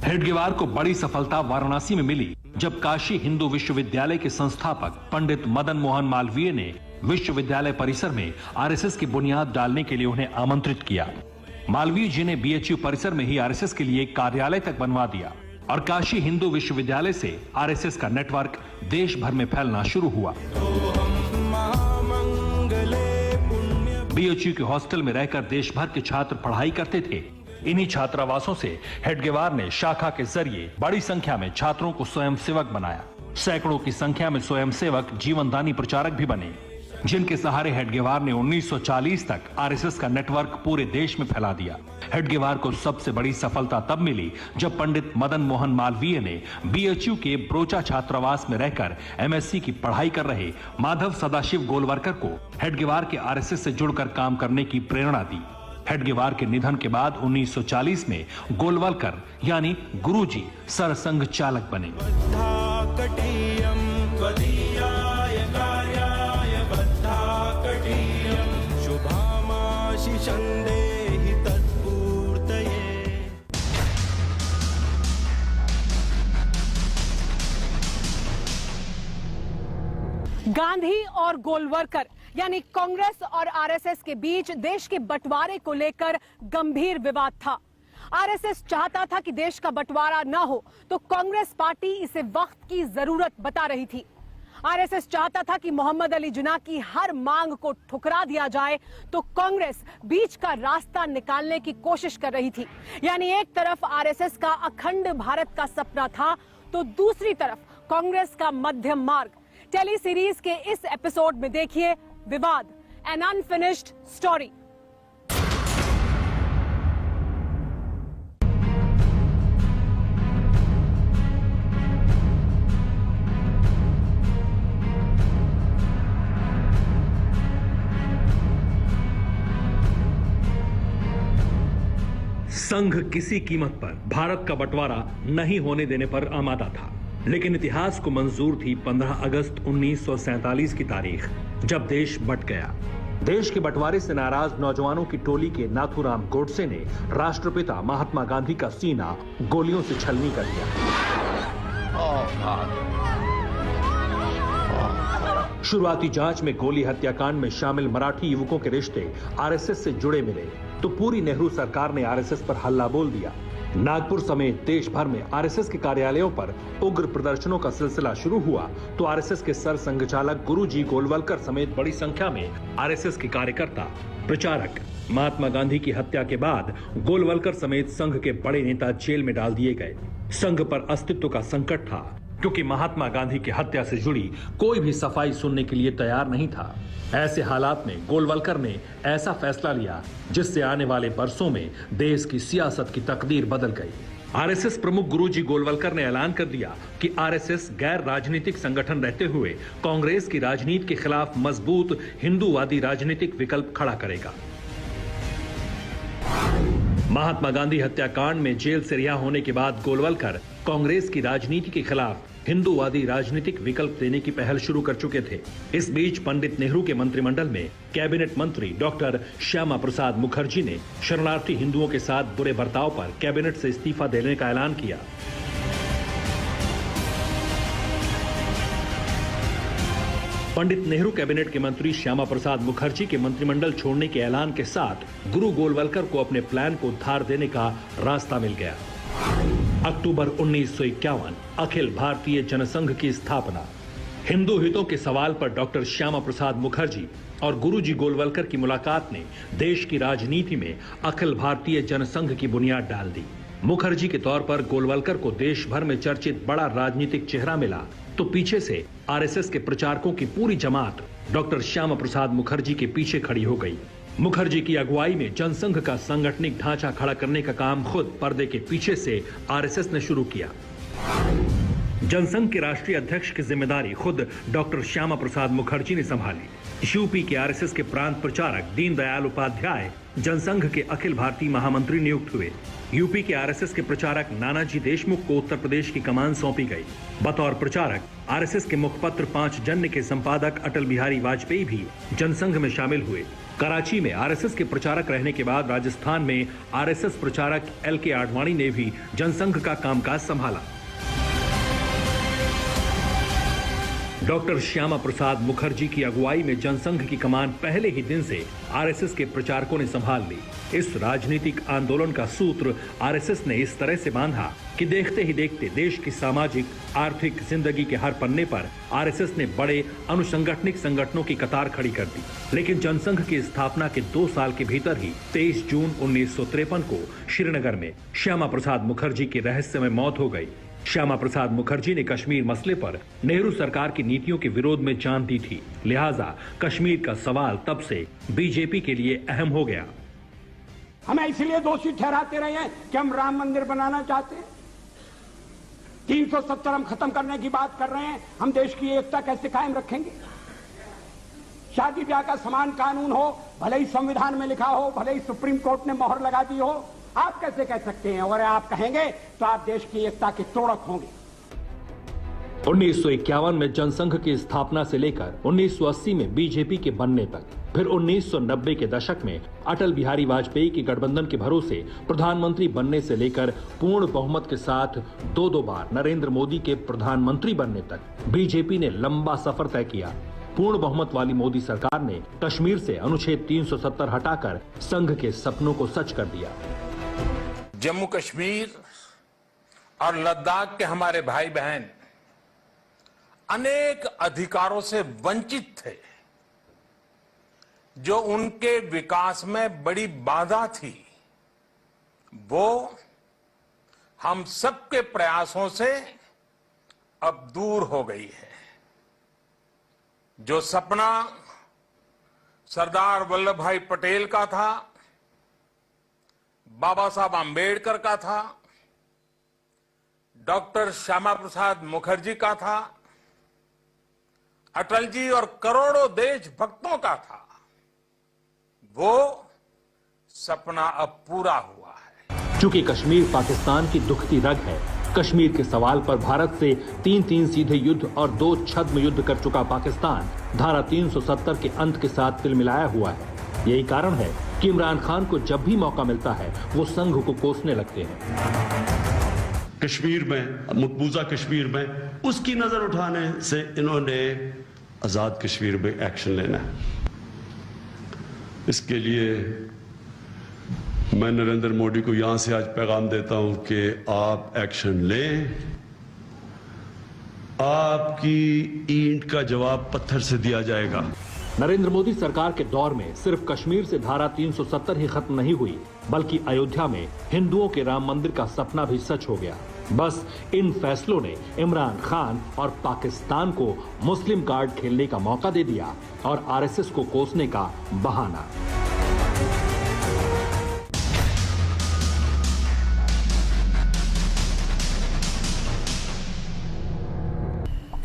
हेडगेवार को बड़ी सफलता वाराणसी में मिली जब काशी हिंदू विश्वविद्यालय के संस्थापक पंडित मदन मोहन मालवीय ने विश्वविद्यालय परिसर में आरएसएस की बुनियाद डालने के लिए उन्हें आमंत्रित किया। मालवीय जी ने बीएचयू परिसर में ही आरएसएस के लिए एक कार्यालय तक बनवा दिया और काशी हिंदू विश्वविद्यालय से आरएसएस का नेटवर्क देश भर में फैलना शुरू हुआ। बीएचयू के हॉस्टल में रहकर देश भर के छात्र पढ़ाई करते थे। इन्हीं छात्रावासों से हेडगेवार ने शाखा के जरिए बड़ी संख्या में छात्रों को स्वयंसेवक बनाया। सैकड़ों की संख्या में स्वयंसेवक जीवनदानी प्रचारक भी बने, जिनके सहारे हेडगेवार ने 1940 तक आरएसएस का नेटवर्क पूरे देश में फैला दिया। हेडगेवार को सबसे बड़ी सफलता तब मिली जब पंडित मदन मोहन मालवीय ने बीएचयू के ब्रोचा छात्रावास में रहकर एमएससी की पढ़ाई कर रहे माधव सदाशिव गोलवलकर को हेडगेवार के आरएसएस से जुड़कर काम करने की प्रेरणा दी। हेडगेवार के निधन के बाद 1940 में गोलवलकर यानी गुरुजी सरसंघ चालक बने। गांधी और गोलवलकर यानी कांग्रेस और आरएसएस के बीच देश के बंटवारे को लेकर गंभीर विवाद था। आरएसएस चाहता था कि देश का बंटवारा न हो, तो कांग्रेस पार्टी इसे वक्त की जरूरत बता रही थी। आरएसएस चाहता था कि मोहम्मद अली जिन्ना की हर मांग को ठुकरा दिया जाए, तो कांग्रेस बीच का रास्ता निकालने की कोशिश कर रही थी। यानी एक तरफ आरएसएस का अखंड भारत का सपना था, तो दूसरी तरफ कांग्रेस का मध्यम मार्ग। टेली सीरीज के इस एपिसोड में देखिए विवाद, एन अनफिनिश्ड स्टोरी। संघ किसी कीमत पर भारत का बंटवारा नहीं होने देने पर आमादा था, लेकिन इतिहास को मंजूर थी 15 अगस्त 1947 की तारीख, जब देश बंट गया। देश के बंटवारे से नाराज नौजवानों की टोली के नाथूराम गोडसे ने राष्ट्रपिता महात्मा गांधी का सीना गोलियों से छलनी कर दिया। शुरुआती जांच में गोली हत्याकांड में शामिल मराठी युवकों के रिश्ते आरएसएस से जुड़े मिले, तो पूरी नेहरू सरकार ने आरएसएस पर हल्ला बोल दिया। नागपुर समेत देश भर में आरएसएस के कार्यालयों पर उग्र प्रदर्शनों का सिलसिला शुरू हुआ, तो आरएसएस के सर संघचालक गुरुजी गोलवलकर समेत बड़ी संख्या में आरएसएस के कार्यकर्ता, प्रचारक महात्मा गांधी की हत्या के बाद गोलवलकर समेत संघ के बड़े नेता जेल में डाल दिए गए। संघ पर अस्तित्व का संकट था, क्योंकि महात्मा गांधी की हत्या से जुड़ी कोई भी सफाई सुनने के लिए तैयार नहीं था। ऐसे हालात में गोलवलकर ने ऐसा फैसला लिया जिससे आने वाले बरसों में देश की सियासत की तकदीर बदल गई। आरएसएस प्रमुख गुरुजी गोलवलकर ने ऐलान कर दिया कि आरएसएस गैर राजनीतिक संगठन रहते हुए कांग्रेस की राजनीति के खिलाफ मजबूत हिंदूवादी राजनीतिक विकल्प खड़ा करेगा। महात्मा गांधी हत्याकांड में जेल से रिहा होने के बाद गोलवलकर कांग्रेस की राजनीति के खिलाफ हिंदूवादी राजनीतिक विकल्प देने की पहल शुरू कर चुके थे। इस बीच पंडित नेहरू के मंत्रिमंडल में कैबिनेट मंत्री डॉक्टर श्यामा प्रसाद मुखर्जी ने शरणार्थी हिंदुओं के साथ बुरे बर्ताव पर कैबिनेट से इस्तीफा देने का ऐलान किया। पंडित नेहरू कैबिनेट के मंत्री श्यामा प्रसाद मुखर्जी के मंत्रिमंडल छोड़ने के ऐलान के साथ गुरु गोलवलकर को अपने प्लान को धार देने का रास्ता मिल गया। अक्टूबर 1951 अखिल भारतीय जनसंघ की स्थापना। हिंदू हितों के सवाल पर डॉक्टर श्यामा प्रसाद मुखर्जी और गुरुजी गोलवलकर की मुलाकात ने देश की राजनीति में अखिल भारतीय जनसंघ की बुनियाद डाल दी। मुखर्जी के तौर पर गोलवलकर को देश भर में चर्चित बड़ा राजनीतिक चेहरा मिला, तो पीछे से आरएसएस के प्रचारकों की पूरी जमात डॉक्टर श्यामा प्रसाद मुखर्जी के पीछे खड़ी हो गई। मुखर्जी की अगुवाई में जनसंघ का सांगठनिक ढांचा खड़ा करने का काम खुद पर्दे के पीछे से आरएसएस ने शुरू किया। जनसंघ के राष्ट्रीय अध्यक्ष की जिम्मेदारी खुद डॉक्टर श्यामा प्रसाद मुखर्जी ने संभाली। यूपी के आरएसएस के प्रांत प्रचारक दीनदयाल उपाध्याय जनसंघ के अखिल भारतीय महामंत्री नियुक्त हुए। यूपी के आरएसएस के प्रचारक नानाजी देशमुख को उत्तर प्रदेश की कमान सौंपी गई। बतौर प्रचारक आरएसएस के मुखपत्र 5 जन्य के संपादक अटल बिहारी वाजपेयी भी जनसंघ में शामिल हुए। कराची में आरएसएस के प्रचारक रहने के बाद राजस्थान में आरएसएस प्रचारक एल.के. आडवाणी ने भी जनसंघ का कामकाज संभाला। डॉक्टर श्यामा प्रसाद मुखर्जी की अगुवाई में जनसंघ की कमान पहले ही दिन से आरएसएस के प्रचारकों ने संभाल ली। इस राजनीतिक आंदोलन का सूत्र आरएसएस ने इस तरह से बांधा कि देखते ही देखते देश की सामाजिक आर्थिक जिंदगी के हर पन्ने पर आरएसएस ने बड़े अनुसंगठनिक संगठनों की कतार खड़ी कर दी। लेकिन जनसंघ की स्थापना के 2 साल के भीतर ही 23 जून 1953 को श्रीनगर में श्यामा प्रसाद मुखर्जी की रहस्यमय मौत हो गई। श्यामा प्रसाद मुखर्जी ने कश्मीर मसले पर नेहरू सरकार की नीतियों के विरोध में जान दी थी, लिहाजा कश्मीर का सवाल तब से बीजेपी के लिए अहम हो गया। हमें इसलिए दोषी ठहराते रहे हैं कि हम राम मंदिर बनाना चाहते हैं, 370 हम खत्म करने की बात कर रहे हैं, हम देश की एकता कैसे कायम रखेंगे? शादी ब्याह का समान कानून हो, भले ही संविधान में लिखा हो, भले ही सुप्रीम कोर्ट ने मोहर लगा दी हो, आप कैसे कह सकते हैं? और आप कहेंगे तो आप देश की एकता के तोड़क होंगे। 1951 में जनसंघ की स्थापना से लेकर 1980 में बीजेपी के बनने तक, फिर 1990 के दशक में अटल बिहारी वाजपेयी की गठबंधन के भरोसे प्रधानमंत्री बनने से लेकर पूर्ण बहुमत के साथ 2 बार नरेंद्र मोदी के प्रधानमंत्री बनने तक बीजेपी ने लंबा सफर तय किया। पूर्ण बहुमत वाली मोदी सरकार ने कश्मीर से अनुच्छेद 370 हटाकर संघ के सपनों को सच कर दिया। जम्मू कश्मीर और लद्दाख के हमारे भाई बहन अनेक अधिकारों से वंचित थे, जो उनके विकास में बड़ी बाधा थी। वो हम सबके प्रयासों से अब दूर हो गई है। जो सपना सरदार वल्लभ भाई पटेल का था, बाबा साहब आंबेडकर का था, डॉक्टर श्यामा प्रसाद मुखर्जी का था, अटल जी और करोड़ों देशभक्तों का था, वो सपना अब पूरा हुआ है। चूंकि कश्मीर पाकिस्तान की दुखती रग है, कश्मीर के सवाल पर भारत से 3 सीधे युद्ध और 2 छद्म युद्ध कर चुका पाकिस्तान धारा 370 के अंत के साथ तिलमिलाया हुआ है। यही कारण है कि इमरान खान को जब भी मौका मिलता है वो संघ को कोसने लगते हैं। कश्मीर में, मकबूजा कश्मीर में उसकी नजर उठाने से इन्होंने आजाद कश्मीर में एक्शन लेना है। इसके लिए मैं नरेंद्र मोदी को यहां से आज पैगाम देता हूं कि आप एक्शन लें। आपकी ईंट का जवाब पत्थर से दिया जाएगा। नरेंद्र मोदी सरकार के दौर में सिर्फ कश्मीर से धारा 370 ही खत्म नहीं हुई, बल्कि अयोध्या में हिंदुओं के राम मंदिर का सपना भी सच हो गया। बस इन फैसलों ने इमरान खान और पाकिस्तान को मुस्लिम कार्ड खेलने का मौका दे दिया और आरएसएस को कोसने का बहाना।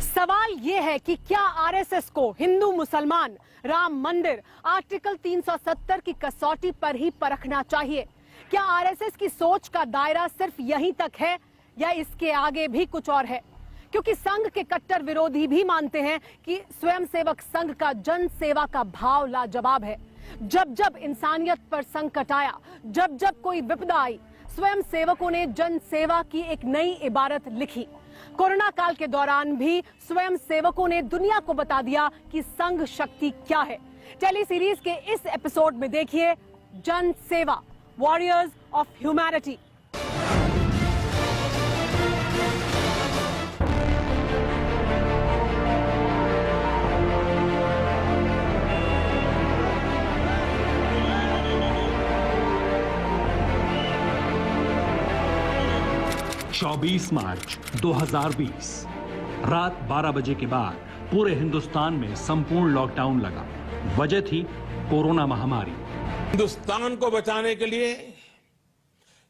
सवाल ये है कि क्या आरएसएस को हिंदू मुसलमान राम मंदिर आर्टिकल 370 की कसौटी पर ही परखना चाहिए? क्या आरएसएस की सोच का दायरा सिर्फ यहीं तक है या इसके आगे भी कुछ और है? क्योंकि संघ के कट्टर विरोधी भी मानते हैं कि स्वयंसेवक संघ का जन सेवा का भाव लाजवाब है। जब जब इंसानियत पर संकट आया, जब जब कोई विपदा आई, स्वयं सेवकों ने जन सेवा की एक नई इबारत लिखी। कोरोना काल के दौरान भी स्वयं सेवकों ने दुनिया को बता दिया कि संघ शक्ति क्या है। टेली सीरीज के इस एपिसोड में देखिए जन सेवा, वॉरियर्स ऑफ ह्यूमैनिटी। चौबीस मार्च 2020 रात 12 बजे के बाद पूरे हिंदुस्तान में संपूर्ण लॉकडाउन लगा। वजह थी कोरोना महामारी। हिंदुस्तान को बचाने के लिए,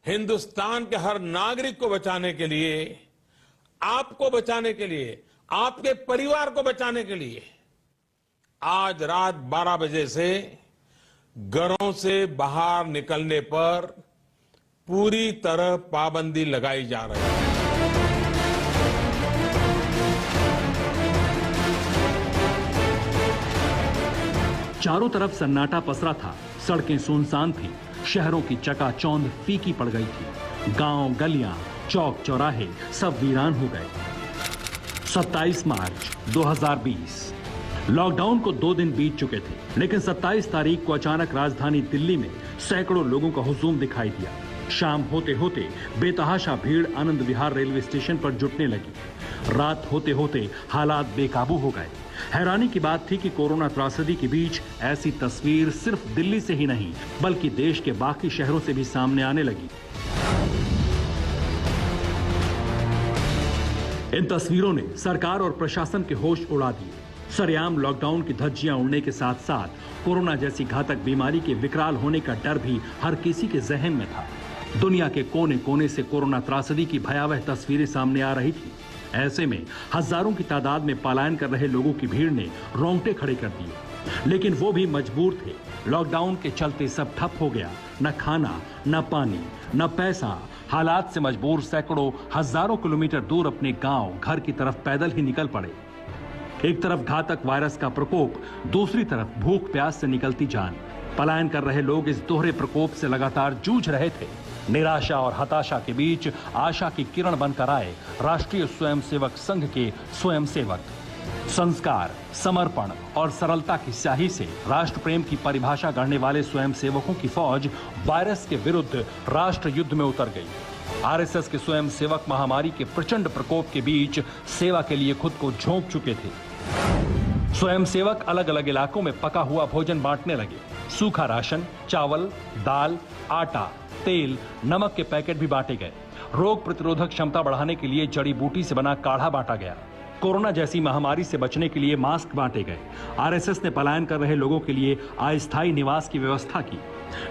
हिंदुस्तान के हर नागरिक को बचाने के लिए, आपको बचाने के लिए, आपके परिवार को बचाने के लिए आज रात 12 बजे से घरों से बाहर निकलने पर पूरी तरह पाबंदी लगाई जा रही है। चारों तरफ सन्नाटा पसरा था, सड़कें सुनसान थी, शहरों की चकाचौंध फीकी पड़ गई थी। गांव, गलियां, चौक चौराहे सब वीरान हो गए। 27 मार्च 2020। लॉकडाउन को 2 दिन बीत चुके थे, लेकिन 27 तारीख को अचानक राजधानी दिल्ली में सैकड़ों लोगों का हुजूम दिखाई दिया। शाम होते होते बेतहाशा भीड़ आनंद विहार रेलवे स्टेशन पर जुटने लगी। रात होते होते हालात बेकाबू हो गए। हैरानी की बात थी कि कोरोना त्रासदी के बीच ऐसी तस्वीर सिर्फ दिल्ली से ही नहीं, बल्कि देश के बाकी शहरों से भी सामने आने लगी। इन तस्वीरों ने सरकार और प्रशासन के होश उड़ा दिए। सरेआम लॉकडाउन की धज्जियां उड़ने के साथ साथ कोरोना जैसी घातक बीमारी के विकराल होने का डर भी हर किसी के जहन में था। दुनिया के कोने कोने से कोरोना त्रासदी की भयावह तस्वीरें सामने आ रही थी। ऐसे में हजारों की तादाद में पलायन कर रहे लोगों की भीड़ ने रोंगटे खड़े कर दिए, लेकिन वो भी मजबूर थे। लॉकडाउन के चलते सब ठप हो गया, न खाना, न पानी, न पैसा। हालात से मजबूर सैकड़ों हजारों किलोमीटर दूर अपने गांव घर की तरफ पैदल ही निकल पड़े। एक तरफ घातक वायरस का प्रकोप, दूसरी तरफ भूख प्यास से निकलती जान। पलायन कर रहे लोग इस दोहरे प्रकोप से लगातार जूझ रहे थे। निराशा और हताशा के बीच आशा की किरण बनकर आए राष्ट्रीय स्वयंसेवक संघ के स्वयंसेवक। संस्कार, समर्पण और सरलता की स्याही से राष्ट्र प्रेम की परिभाषा गढ़ने वाले स्वयंसेवकों की फौज वायरस के विरुद्ध राष्ट्र युद्ध में उतर गई। आरएसएस के स्वयंसेवक महामारी के प्रचंड प्रकोप के बीच सेवा के लिए खुद को झोंक चुके थे। स्वयंसेवक अलग अलग इलाकों में पका हुआ भोजन बांटने लगे। सूखा राशन, चावल, दाल, आटा, तेल, नमक के पैकेट भी बांटे गए। रोग प्रतिरोधक क्षमता बढ़ाने के लिए जड़ी बूटी से बना काढ़ा बांटा गया। कोरोना जैसी महामारी से बचने के लिए मास्क बांटे गए। आरएसएस ने पलायन कर रहे लोगों के लिए अस्थायी निवास की व्यवस्था की।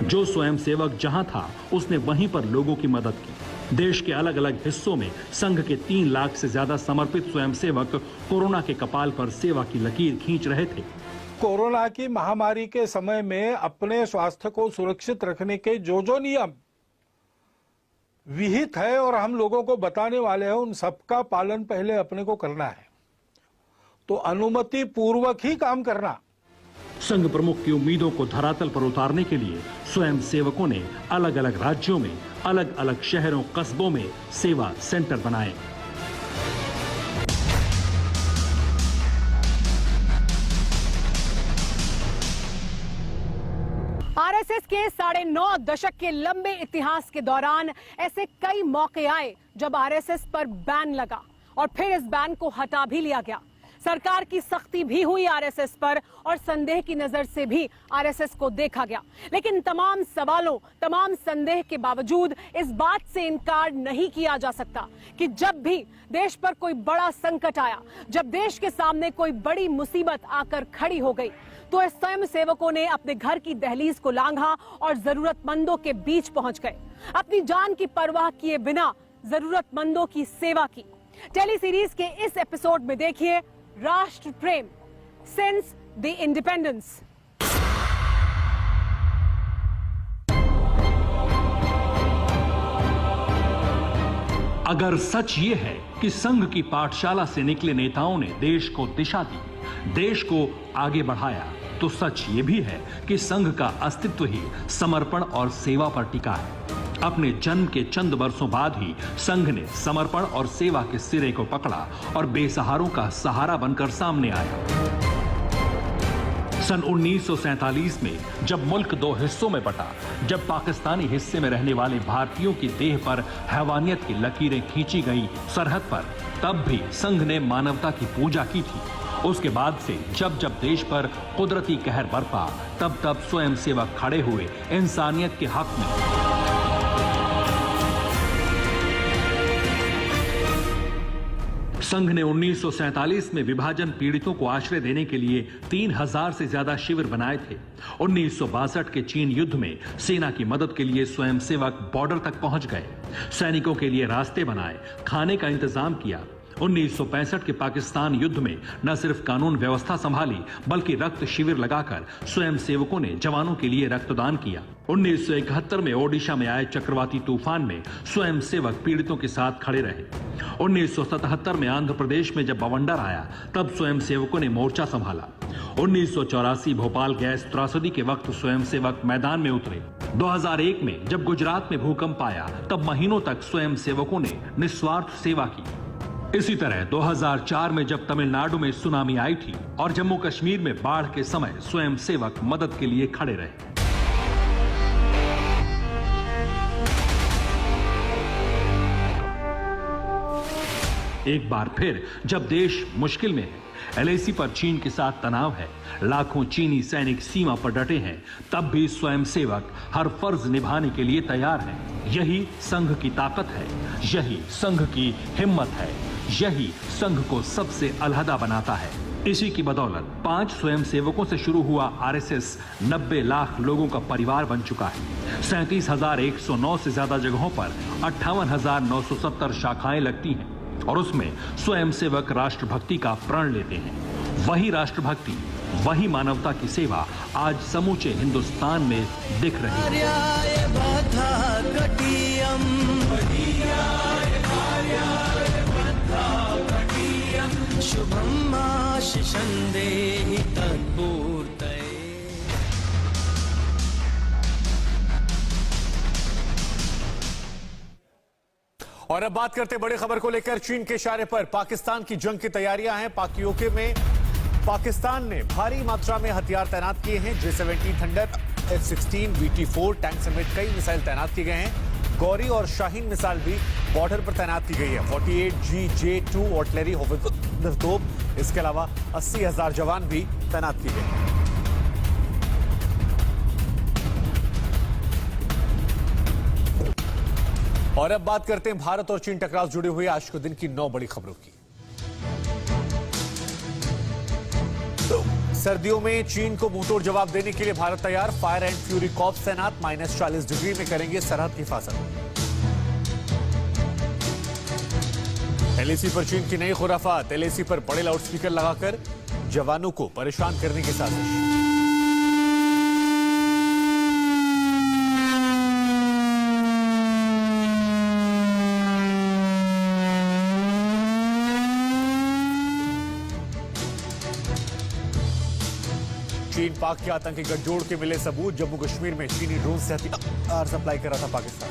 जो स्वयंसेवक जहां था, उसने वहीं पर लोगों की मदद की। देश के अलग अलग हिस्सों में संघ के 3 लाख से ज्यादा समर्पित स्वयंसेवक कोरोना के कपाल पर सेवा की लकीर खींच रहे थे। कोरोना की महामारी के समय में अपने स्वास्थ्य को सुरक्षित रखने के जो नियम विहित है और हम लोगों को बताने वाले हैं, उन सबका पालन पहले अपने को करना है। तो अनुमति पूर्वक ही काम करना। संघ प्रमुख की उम्मीदों को धरातल पर उतारने के लिए स्वयं सेवकों ने अलग अलग राज्यों में, अलग अलग शहरों कस्बों में सेवा सेंटर बनाए। आरएसएस के 9.5 दशक के लंबे इतिहास के दौरान ऐसे कई मौके आए जब आरएसएस पर बैन लगा और फिर इस बैन को हटा भी लिया गया। सरकार की सख्ती भी हुई आरएसएस पर और संदेह की नजर से भी आरएसएस को देखा गया। लेकिन तमाम सवालों, तमाम संदेह के बावजूद इस बात से इनकार नहीं किया जा सकता कि जब भी देश पर कोई बड़ा संकट आया, जब देश के सामने कोई बड़ी मुसीबत आकर खड़ी हो गई, तो इस स्वयं सेवकों ने अपने घर की दहलीज को लांघा और जरूरतमंदों के बीच पहुंच गए। अपनी जान की परवाह किए बिना जरूरतमंदों की सेवा की। टेली सीरीज के इस एपिसोड में देखिए राष्ट्र प्रेम सिंस द इंडिपेंडेंस। अगर सच ये है कि संघ की पाठशाला से निकले नेताओं ने देश को दिशा दी, देश को आगे बढ़ाया, तो सच ये भी है कि संघ का अस्तित्व ही समर्पण और सेवा पर टिका है। अपने जन्म के चंद वर्षों बाद ही संघ ने समर्पण और सेवा के सिरे को पकड़ा और बेसहारों का सहारा बनकर सामने आया। सन 1947 में जब मुल्क 2 हिस्सों में बटा, जब पाकिस्तानी हिस्से में रहने वाले भारतीयों की देह पर हैवानियत की लकीरें खींची गई सरहद पर, तब भी संघ ने मानवता की पूजा की थी। उसके बाद से जब जब देश पर कुदरती कहर बरपा, तब तब स्वयंसेवक खड़े हुए इंसानियत के हक में। संघ ने 1947 में विभाजन पीड़ितों को आश्रय देने के लिए 3000 से ज्यादा शिविर बनाए थे। 1962 के चीन युद्ध में सेना की मदद के लिए स्वयंसेवक बॉर्डर तक पहुंच गए, सैनिकों के लिए रास्ते बनाए, खाने का इंतजाम किया। 1965 के पाकिस्तान युद्ध में न सिर्फ कानून व्यवस्था संभाली, बल्कि रक्त शिविर लगाकर स्वयंसेवकों ने जवानों के लिए रक्तदान किया। 1971 में ओडिशा में आए चक्रवाती तूफान में स्वयंसेवक पीड़ितों के साथ खड़े रहे। 1977 में आंध्र प्रदेश में जब बवंडर आया, तब स्वयंसेवकों ने मोर्चा संभाला। 1984 भोपाल गैस त्रासदी के वक्त स्वयंसेवक मैदान में उतरे। 2001 में जब गुजरात में भूकंप आया, तब महीनों तक स्वयंसेवकों ने निस्वार्थ सेवा की। इसी तरह 2004 में जब तमिलनाडु में सुनामी आई थी और जम्मू कश्मीर में बाढ़ के समय स्वयंसेवक मदद के लिए खड़े रहे। एक बार फिर जब देश मुश्किल में है, LAC पर चीन के साथ तनाव है, लाखों चीनी सैनिक सीमा पर डटे हैं, तब भी स्वयंसेवक हर फर्ज निभाने के लिए तैयार हैं। यही संघ की ताकत है, यही संघ की हिम्मत है, यही संघ को सबसे अलहदा बनाता है। इसी की बदौलत 5 स्वयंसेवकों से शुरू हुआ RSS 90 लाख लोगों का परिवार बन चुका है। 37,109 से ज्यादा जगहों पर 58,970 शाखाएं लगती हैं और उसमें स्वयंसेवक राष्ट्रभक्ति का प्रण लेते हैं। वही राष्ट्रभक्ति, वही मानवता की सेवा आज समूचे हिंदुस्तान में दिख रही है। शुभम आशिषंदेहि तत्पूर्तये। और अब बात करते बड़ी खबर को लेकर। चीन के इशारे पर पाकिस्तान की जंग की तैयारियां हैं। पाक-यूके में पाकिस्तान ने भारी मात्रा में हथियार तैनात किए हैं। J-70 thunder, F-16, BT-4 tank समेत कई मिसाइल तैनात किए गए हैं। गौरी और शाहीन मिसाइल भी बॉर्डर पर तैनात की गई है। 48G J-2 आर्टिलरी होवित्जर तोप, इसके अलावा 80,000 जवान भी तैनात किए गए हैं। और अब बात करते हैं भारत और चीन टकराव जुड़े हुए आज के दिन की 9 बड़ी खबरों की। सर्दियों में चीन को मुंहतोड़ जवाब देने के लिए भारत तैयार। फायर एंड फ्यूरी कॉर्प्स तैनात। -40 डिग्री में करेंगे सरहद की हिफाजत। LAC पर चीन की नई खुराफात। LAC पर बड़े लाउडस्पीकर लगाकर जवानों को परेशान करने की साजिश। चीन पाक के आतंकी गठजोड़ के मिले सबूत। जम्मू कश्मीर में चीनी ड्रोन से हथियार सप्लाई कर रहा था पाकिस्तान।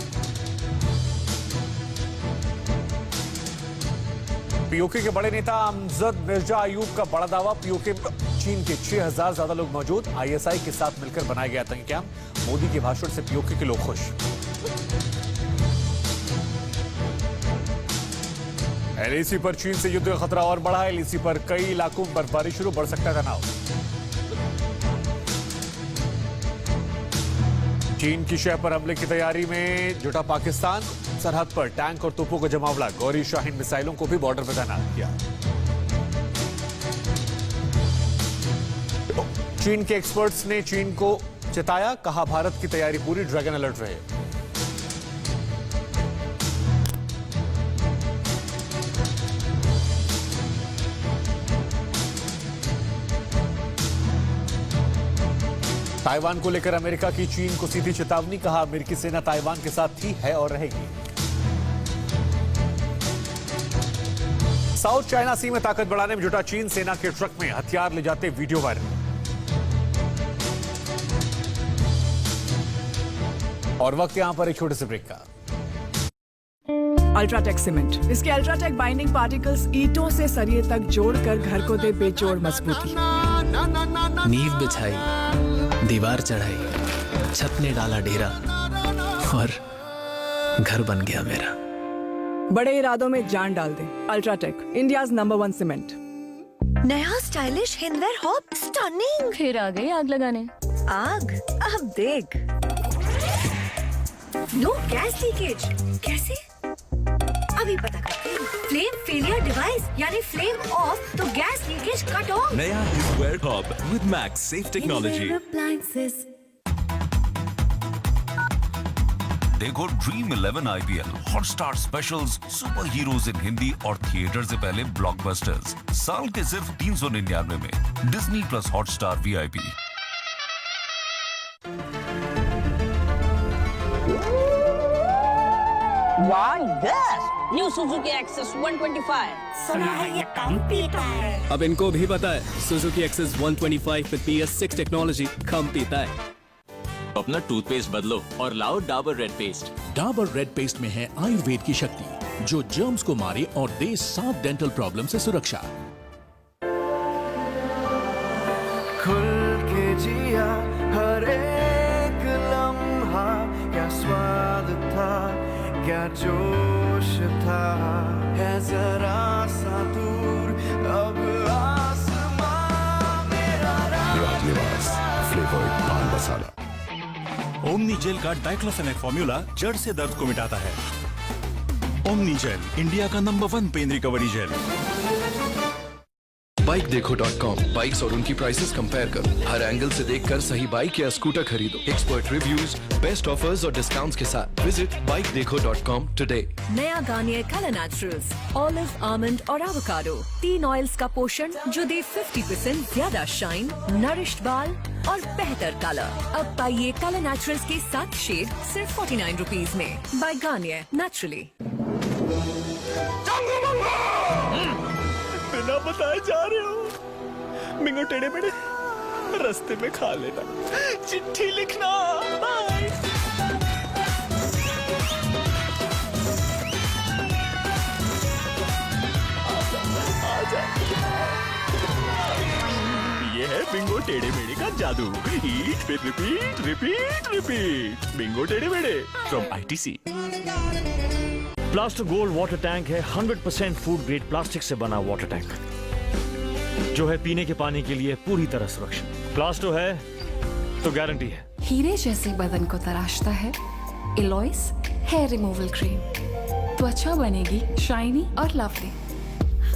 POK के बड़े नेता अमजद मिर्जा अयूब का बड़ा दावा। POK में चीन के 6,000 ज्यादा लोग मौजूद। ISI के साथ मिलकर बनाया गया आतंकी कैंप। मोदी के भाषण से POK के लोग खुश। LAC पर चीन से युद्ध का खतरा और बढ़ा है। LAC पर कई इलाकों में बर्फबारी शुरू, बढ़ सकता है तनाव। चीन की शह पर हमले की तैयारी में जुटा पाकिस्तान। सरहद पर टैंक और तोपों का जमावड़ा। गौरी शाहीन मिसाइलों को भी बॉर्डर पर तैनात किया। चीन के एक्सपर्ट्स ने चीन को चेताया, कहा भारत की तैयारी पूरी, ड्रैगन अलर्ट रहे। ताइवान को लेकर अमेरिका की चीन को सीधी चेतावनी। कहा अमेरिकी सेना ताइवान के साथ थी, है और रहेगी। साउथ चाइना सी में ताकत बढ़ाने में जुटा चीन। सेना के ट्रक में हथियार ले जाते वीडियो वायरल। और वक्त यहां पर एक छोटे से ब्रेक का। अल्ट्राटेक सीमेंट, इसके अल्ट्राटेक बाइंडिंग पार्टिकल्स ईंटों से सरिये तक जोड़कर घर को दे बेजोड़ मजबूती। नींव बिछाई, दीवार चढ़ाई, छत ने डाला डेरा और घर बन गया मेरा। बड़े इरादों में जान डाल दे। UltraTech, India's number 1 cement. नया स्टाइलिश हिंदवेयर हॉब, स्टनिंग। फिर आ गई आग लगाने। आग? अब देख, नो गैस लीकेज। कैसे? अभी पता करते हैं। फ्लेम फेलियर डिवाइस यानी फ्लेम ऑफ तो गैस लीकेज कट ऑफ। नया Hindware hob with max safe technology. देखो dream 11 IPL, Hotstar specials, super heroes in Hindi और थिएटर से पहले ब्लॉकबस्टर्स। साल के सिर्फ 399 में Disney plus Hotstar VIP। Wow, yes! New Suzuki Access 125. सुना है ये कम पीता है। अब इनको भी पता है Suzuki Access 125 with PS6 technology कम पीता है। अपना टूथपेस्ट बदलो और लाओ Dabur red paste. Dabur red paste में है आयुर्वेद की शक्ति। जो जर्म्स को मारे और दे 7 डेंटल प्रॉब्लम से सुरक्षा। खुल के जिया हर एक लम्हा, क्या स्वाद था, क्या जोश था, है जरा सा दूर अब आसमां मेरा Rajnivas flavoured paan masala. Omni gel का डाइक्लोफेनेक फॉर्मूला जड़ से दर्द को मिटाता है। ओमनी जेल, इंडिया का number 1 pain recovery gel. BikeDekho.com bikes और उनकी प्राइसेस कंपेयर करो, हर एंगल से देखकर सही बाइक या स्कूटर खरीदो। एक्सपर्ट रिव्यूज, बेस्ट ऑफर्स और डिस्काउंट्स के साथ विजिट BikeDekho.com टुडे। नया Garnier colour naturals, olive, almond और एवोकाडो, 3 ऑयल्स का पोषण जो दे 50% ज्यादा शाइन, नरिश्ड बाल और बेहतर कलर। अब पाइए कलर नेचुरल्स के 7 शेड सिर्फ 49 रुपीज में। Buy Garnier naturally. बिना बताए जा रहे हो, मिंगो टेढ़े मेढ़े रास्ते में खा लेना, चिट्ठी लिखना, बाय। ये है बिंगो टेढ़े मेढ़े का जादू। ईट फिर रिपीट रिपीट रिपीट। बिंगो टेढ़े मेढ़े from ITC। Plaster gold water tank है 100% फूड ग्रेड प्लास्टिक से बना वाटर टैंक, जो है पीने के पानी के लिए पूरी तरह सुरक्षित। प्लास्टो है तो गारंटी है। हीरे जैसे बदन को तराशता है एलॉयस हेयर रिमूवल क्रीम, त्वचा बनेगी शाइनी और लवली।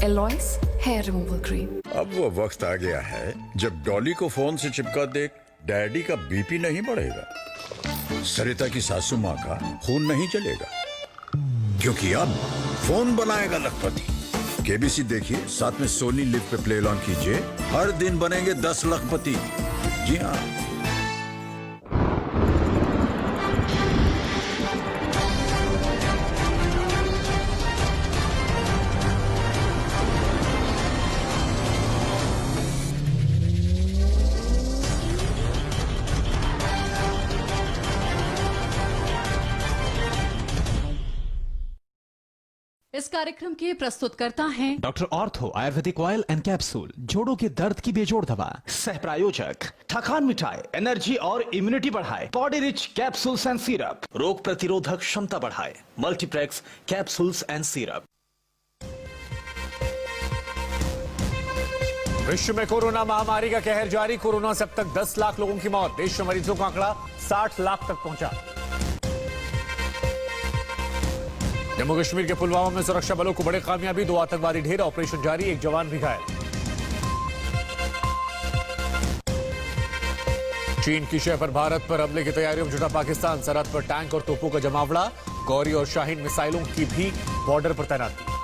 एलॉयस हेयर रिमूवल क्रीम। अब वो वक्त आ गया है जब डॉली को फोन से चिपका देख डैडी का बीपी नहीं बढ़ेगा, सरिता की सासू माँ का खून नहीं जलेगा, क्योंकि अब फोन बनाएगा लखपति। केबीसी देखिए, साथ में सोनी लिव पे प्ले ऑन कीजिए, हर दिन बनेंगे 10 लखपति। जी हाँ। इस कार्यक्रम के प्रस्तुतकर्ता हैं doctor ortho Ayurvedic oil and capsule, जोड़ों के दर्द की बेजोड़ दवा। सह प्रायोजक थकान मिटाए, एनर्जी और इम्यूनिटी बढ़ाए, body rich capsules and syrup, रोग प्रतिरोधक क्षमता बढ़ाए, मल्टीप्लेक्स कैप्सूल्स एंड सिरप। विश्व में कोरोना महामारी का कहर जारी। कोरोना से अब तक 10 लाख लोगों की मौत। देश में मरीजों का आंकड़ा 60 लाख तक पहुंचा। जम्मू कश्मीर के पुलवामा में सुरक्षा बलों को बड़ी कामयाबी, 2 आतंकवादी ढेर, ऑपरेशन जारी, 1 जवान भी घायल। चीन की शह पर भारत पर हमले की तैयारियों में जुटा पाकिस्तान। सरहद पर टैंक और तोपों का जमावड़ा। गौरी और शाहीन मिसाइलों की भी बॉर्डर पर तैनाती।